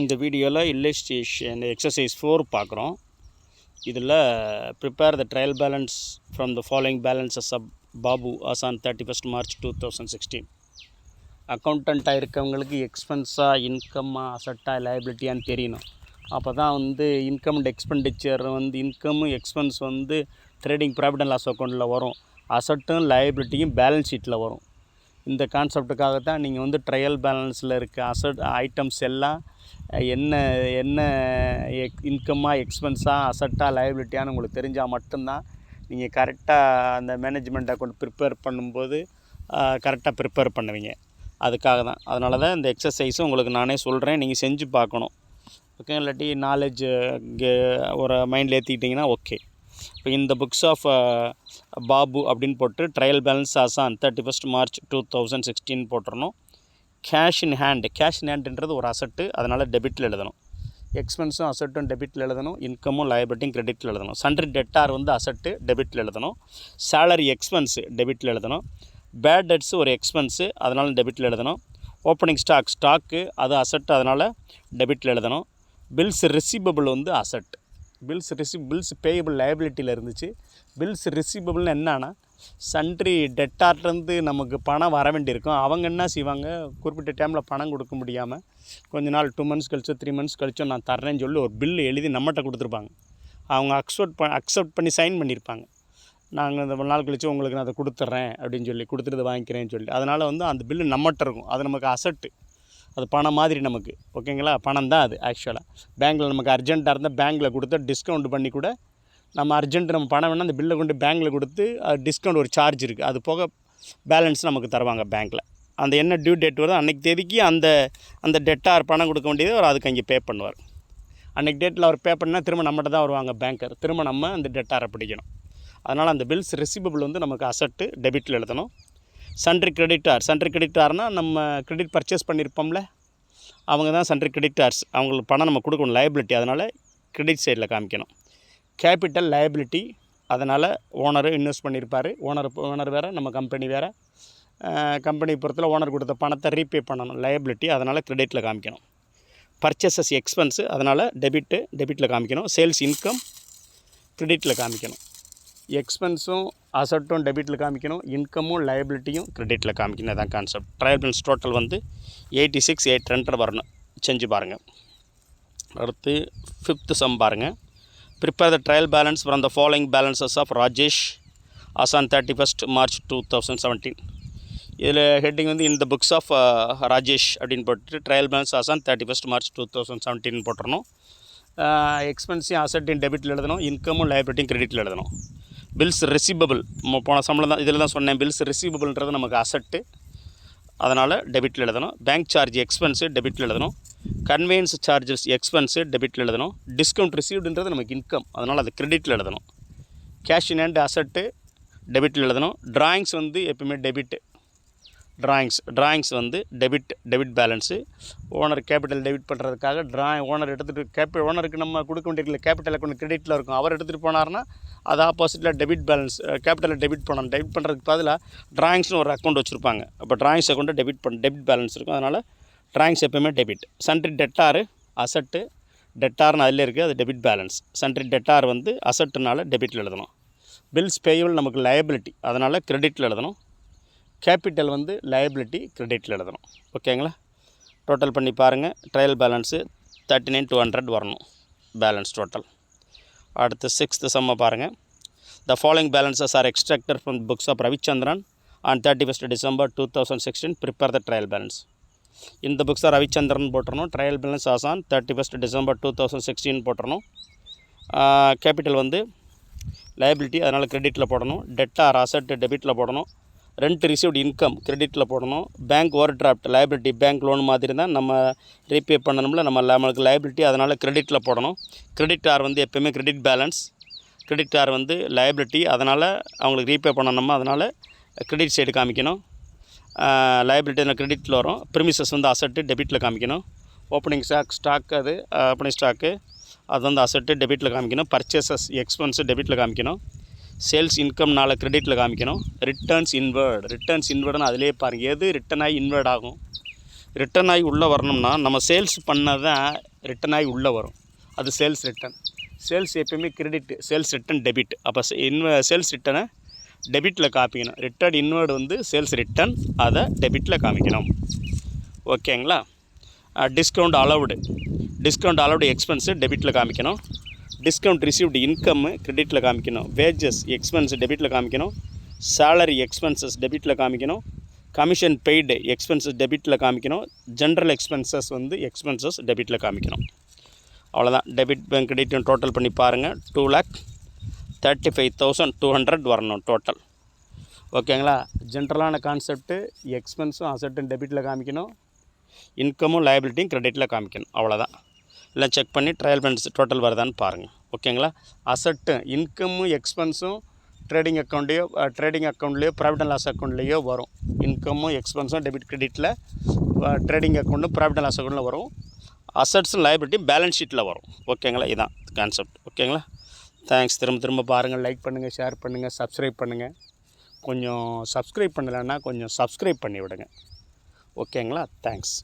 இந்த வீடியோவில் illustration exercise 4 பார்க்குறோம். இதில் prepare the trial balance from the following balances of Babu as on 31st March 2016. அக்கௌண்டண்ட்டாக இருக்கவங்களுக்கு எக்ஸ்பென்ஸாக இன்கம்மா அசட்டாக லைபிலிட்டியான்னு தெரியணும். அப்போ தான் இன்கம் அண்ட் எக்ஸ்பெண்டிச்சர் இன்கமும் expense trading profit and loss அக்கௌண்ட்டில் வரும், அசட்டும் லைபிலிட்டியும் பேலன்ஸ் ஷீட்டில் வரும். இந்த கான்செப்டுக்காக தான் நீங்கள் ட்ரையல் பேலன்ஸில் இருக்க அசட் ஐட்டம்ஸ் எல்லாம் என்ன என்ன இன்கம்மாக எக்ஸ்பென்ஸாக அசட்டாக லைபிலிட்டியான்னு உங்களுக்கு தெரிஞ்சால் மட்டும்தான் நீங்கள் கரெக்டாக அந்த மேனேஜ்மெண்ட் அக்கௌண்ட் ப்ரிப்பேர் பண்ணும்போது கரெக்டாக ப்ரிப்பேர் பண்ணுவீங்க. அதுக்காக தான், அதனால தான் இந்த எக்ஸசைஸும் உங்களுக்கு நானே சொல்கிறேன், நீங்கள் செஞ்சு பார்க்கணும். ஓகே, இல்லாட்டி நாலேஜ் ஒரு மைண்டில் ஏற்றிக்கிட்டிங்கன்னா ஓகே. இப்போ இந்த புக்ஸ் ஆஃப் பாபு அப்படின்னு போட்டு trial balance as on 31st March 2016 போட்டுறணும். கேஷ் இன் ஹேண்டுன்றது ஒரு அசட்டு, அதனால் டெபிட்டில் எழுதணும். எக்ஸ்பென்ஸும் அசட்டும் டெபிட்டில் எழுதணும், இன்கமும் லைபிலிட்டியும் கிரெடிட்டில் எழுதணும். சண்டரி டெட்டார் அசட்டு டெபிட்டில் எழுதணும். சேலரி எக்ஸ்பென்ஸு டெபிட்டில் எழுதணும். பேட் டெட்ஸு ஒரு எக்ஸ்பென்ஸு, அதனால் டெபிட்டில் எழுதணும். ஓப்பனிங் ஸ்டாக்கு அது அசட்டு, அதனால் டெபிட்டில் எழுதணும். Bills receivable asset. Bills payable லைபிலிட்டியில் இருந்துச்சு. பில்ஸ் ரிசீவபிள்னு என்னன்னா, சண்ட்ரி டெட்டார்லேருந்து நமக்கு பணம் வர வேண்டியிருக்கும். அவங்க என்ன செய்வாங்க, குறிப்பிட்ட டைமில் பணம் கொடுக்க முடியாமல் கொஞ்ச நாள் 2 months கழிச்சோ 3 months கழிச்சோ நான் தர்றேன்னு சொல்லி ஒரு பில்லு எழுதி நம்மகிட்ட கொடுத்துருப்பாங்க. அவங்க அக்செப்ட் பண்ணி சைன் பண்ணியிருப்பாங்க. நாங்கள் இந்த நாள் கழிச்சு உங்களுக்கு நான் அதை கொடுத்துட்றேன் அப்படின்னு சொல்லி, கொடுத்துட்டு வாங்கிக்கிறேன்னு சொல்லி. அதனால் அந்த பில்லு நம்மகிட்ட இருக்கும். அது நமக்கு அசட்டு, அது பணம் மாதிரி நமக்கு. ஓகேங்களா, பணம் தான் அது. ஆக்சுவலாக பேங்க்கில் நமக்கு அர்ஜென்ட்டாக இருந்தால் பேங்க்கில் கொடுத்து டிஸ்கவுண்ட் பண்ணி கூட நம்ம அர்ஜென்ட்டு நம்ம பணம் வேணால் அந்த பில்லை கொண்டு பேங்க்கில் கொடுத்து அது டிஸ்கவுண்ட் ஒரு சார்ஜ் இருக்குது, அது போக பேலன்ஸ் நமக்கு தருவாங்க பேங்க்கில். அந்த என்ன டியூ டேட் வருதோ அன்றைக்கி தேதிக்கு அந்த டெட்டார் பணம் கொடுக்க வேண்டியது அவர் அதுக்கு அங்கே பே பண்ணுவார். அன்றைக்கி டேட்டில் அவர் பே பண்ணால் திரும்ப நம்மகிட்ட தான் வருவாங்க பேங்கர், திரும்ப நம்ம அந்த டெட்டாரை பிடிக்கணும். அதனால் அந்த பில்ஸ் ரிசீவபிள் நமக்கு அசட்டு டெபிட்டில் எழுதணும். சண்ட்ரி கிரெடிட்டார்னால் நம்ம கிரெடிட் பர்ச்சேஸ் பண்ணியிருப்போம்ல, அவங்க தான் சண்ட்ரி கிரெடிட்டார்ஸ். அவங்களுக்கு பணம் நம்ம கொடுக்கணும், லைபிலிட்டி, அதனால் கிரெடிட் சைடில் காமிக்கணும். கேபிட்டல் லைபிலிட்டி, அதனால் ஓனர் இன்வெஸ்ட் பண்ணியிருப்பார். ஓனர் வேறு, நம்ம கம்பெனி வேறு. கம்பெனி பொறுத்தல ஓனர் கொடுத்த பணத்தை ரீபே பண்ணணும், லைபிலிட்டி, அதனால் கிரெடிட்டில் காமிக்கணும். பர்ச்சேசஸ் எக்ஸ்பென்ஸு, அதனால் டெபிட்டில் காமிக்கணும். சேல்ஸ் இன்கம் கிரெடிட்டில் காமிக்கணும். எக்ஸ்பென்ஸும் அசட்டும் டெபிட்டில் காமிக்கணும், இன்கமும் லைபிலிட்டியும் கிரெடிட்டில் காமிக்கணும். தான் கான்செப்ட். ட்ரையல் பேலன்ஸ் டோட்டல் 86,800 வரணும். செஞ்சு பாருங்கள். அடுத்து 5th சம் பாருங்கள். Prepare the trial balance from the following balances of Rajesh as on 31st March 2017. இதில் ஹெட்டிங் இந்த புக்ஸ் ஆஃப் ராஜேஷ் அப்படின்னு போட்டு trial balance as on 31st March 2017 போட்டுறணும். எக்ஸ்பென்ஸையும் அசட்டையும் டெபிட்டில் எழுதணும், இன்கமும் லைபிலிட்டியும் கிரெடிட்டில் எழுதணும். பில்ஸ் ரிசீவபிள் போன சம்பளம் தான் இதில் தான் சொன்னேன். பில்ஸ் ரிசீவபிள்ன்றது நமக்கு அசட்டு, அதனால் டெபிட்டில் எழுதணும். பேங்க் சார்ஜ் எக்ஸ்பென்ஸு டெபிட்டில் எழுதணும். கன்வேயன்ஸ் சார்ஜஸ் எக்ஸ்பென்ஸு டெபிட்டில் எழுதணும். டிஸ்கவுண்ட் ரிசீவ்டுன்றது நமக்கு இன்கம், அதனால் அது கிரெடிட்டில் எழுதணும். கேஷ் இன் ஹேண்ட் அசட்டு டெபிட்டில் எழுதணும். ட்ராயிங்ஸ் எப்பவுமே debit. Drawings debit balance. Owner capital debit பண்ணுறதுக்காக ஓனர் எடுத்துகிட்டு ஓனருக்கு நம்ம கொடுக்க வேண்டிய கேபிட்டல் அக்கௌண்ட் கிரெடிட்டில் இருக்கும். அவர் எடுத்துகிட்டு போனார்னா அது ஆப்போசிட்டில் டெபிட் பேலன்ஸ், கேபிட்டலை டெபிட் பண்ணணும். டெபிட் பண்ணுறதுக்கு பதிலாக ட்ராயிங்ஸ்னு ஒரு அக்கௌண்ட் வச்சுருப்பாங்க. அப்போ ட்ராயிங்ஸ் அக்கௌண்ட்டை டெபிட் பேலன்ஸ் இருக்கும், அதனால் ட்ராயிங்ஸ் எப்போயுமே டெபிட். சண்ட்ரி டெட்டார் அசட்டு, டெட்டார்னு அதில் இருக்குது, அது டெபிட் பேலன்ஸ். சண்ட்ரி டெட்டார் அசட்டுனால டெபிட்டில் எழுதணும். பில்ஸ் பேயபிள் நமக்கு லைபிலிட்டி, அதனால் கிரெடிட்டில் எழுதணும். கேபிட்டல் லைபிலிட்டி கிரெடிட்டில் எழுதணும். ஓகேங்களா, டோட்டல் பண்ணி பாருங்கள். ட்ரையல் பேலன்ஸு 39,200 வரணும் பேலன்ஸ் டோட்டல். அடுத்து 6th சம்மை பாருங்கள். The following balances are extracted from books of Ravichandran on 31st December 2016. Prepare the trial balance. இந்த புக்ஸ் ரவிச்சந்திரன் போட்டுறணும். Trial balance as on 31st December 2016 போட்டுறணும். கேபிட்டல் லைபிலிட்டி, அதனால் கிரெடிட்டில் போடணும். டெட்டார் அசட்டு டெபிட்டில் போடணும். ரெண்ட் ரிசீவ்டு இன்கம் கிரெடிட்டில் போடணும். Bank over draft liability, bank loan மாதிரி தான் நம்ம ரீபே பண்ணணும்ல, நம்மளுக்கு லைபிலிட்டி, அதனால் கிரெடிட்டில் போடணும். கிரெடிட் ஆர் எப்போயுமே credit balance. Credit R liability, அதனால் அவங்களுக்கு ரீபே பண்ணணும், அதனால் கிரெடிட் சைடு காமிக்கணும். லைபிலிட்டி கிரெடிட்டில் வரும். ப்ரிமிசஸ் அசட்டு டெபிட்டில் காமிக்கணும். ஓப்பனிங் ஸ்டாக் அது ஓப்பனிங் ஸ்டாக்கு, அது அசட்டு டெபிட்டில் காமிக்கணும். பர்ச்சேசஸ் எக்ஸ்பென்ஸு டெபிட்டில் காமிக்கணும். சேல்ஸ் இன்கம்னால கிரெடிட்டில் காமிக்கணும். ரிட்டர்ன்ஸ் இன்வேர்டுன்னு அதிலே பாருங்கள், எது ரிட்டன் ஆகி இன்வேர்ட் ஆகும், ரிட்டர்ன் ஆகி உள்ளே வரணும்னா நம்ம சேல்ஸ் பண்ணதான் ரிட்டர்ன் ஆகி உள்ளே வரும், அது சேல்ஸ் ரிட்டர்ன். சேல்ஸ் எப்பயுமே கிரெடிட், சேல்ஸ் ரிட்டர்ன் டெபிட். அப்போ சேல்ஸ் ரிட்டனை டெபிட்டில் காமிக்கணும். ரிட்டர்ன் இன்வேர்டு வந்து சேல்ஸ் ரிட்டர்ன், அதை டெபிட்டில் காமிக்கணும். ஓகேங்களா? டிஸ்கவுண்ட் அலவுடு எக்ஸ்பென்ஸு டெபிட்டில் காமிக்கணும். டிஸ்கவுண்ட் ரிசீவ்டு இன்கம் கிரெடிட்டில் காமிக்கணும். வேஜஸ் எக்ஸ்பென்ஸ் டெபிட்டில் காமிக்கணும். சேலரி எக்ஸ்பென்சஸ் டெபிட்டில் காமிக்கணும். கமிஷன் பெய்டு எக்ஸ்பென்சஸ் டெபிட்டில் காமிக்கணும். ஜென்ரல் எக்ஸ்பென்சஸ் வந்து எக்ஸ்பென்சஸ் டெபிட்டில் காமிக்கணும். அவ்வளோதான். டெபிட் பேங்க் கிரெடிட் டோட்டல் பண்ணி பாருங்கள். 2,35,200 வரணும் டோட்டல். ஓகேங்களா? ஜென்ரலான கான்செப்ட்டு எக்ஸ்பென்ஸும் அசட்டும் டெபிட்டில் காமிக்கணும், இன்கமும் லைபிலிட்டியும் கிரெடிட்டில் காமிக்கணும். அவ்வளோதான். இல்லை செக் பண்ணி ட்ரையல் பேலன்ஸ் டோட்டல் வருதான்னு பாருங்கள். ஓகேங்களா? அசட்டு இன்கமும் எக்ஸ்பென்ஸும் ட்ரேடிங் அக்கௌண்ட்லேயோ ப்ராஃபிட் அண்ட் லாஸ் அக்கௌண்ட்லேயோ வரும். இன்கமும் எக்ஸ்பென்ஸும் டெபிட் கிரெடிட்டில் ட்ரேடிங் அக்கௌண்ட்டும் ப்ராஃபிட் அண்ட் லாஸ் அக்கௌண்ட்டில் வரும். அசட்ஸும் லைபிலிட்டியும் பேலன்ஸ் ஷீட்டில் வரும். ஓகேங்களா? இதுதான் கான்செப்ட். ஓகேங்களா? தேங்க்ஸ். திரும்ப பாருங்கள், லைக் பண்ணுங்கள், ஷேர் பண்ணுங்கள், சப்ஸ்கிரைப் பண்ணுங்கள். கொஞ்சம் சப்ஸ்கிரைப் பண்ணலைன்னா கொஞ்சம் சப்ஸ்கிரைப் பண்ணி விடுங்க. ஓகேங்களா? தேங்க்ஸ்.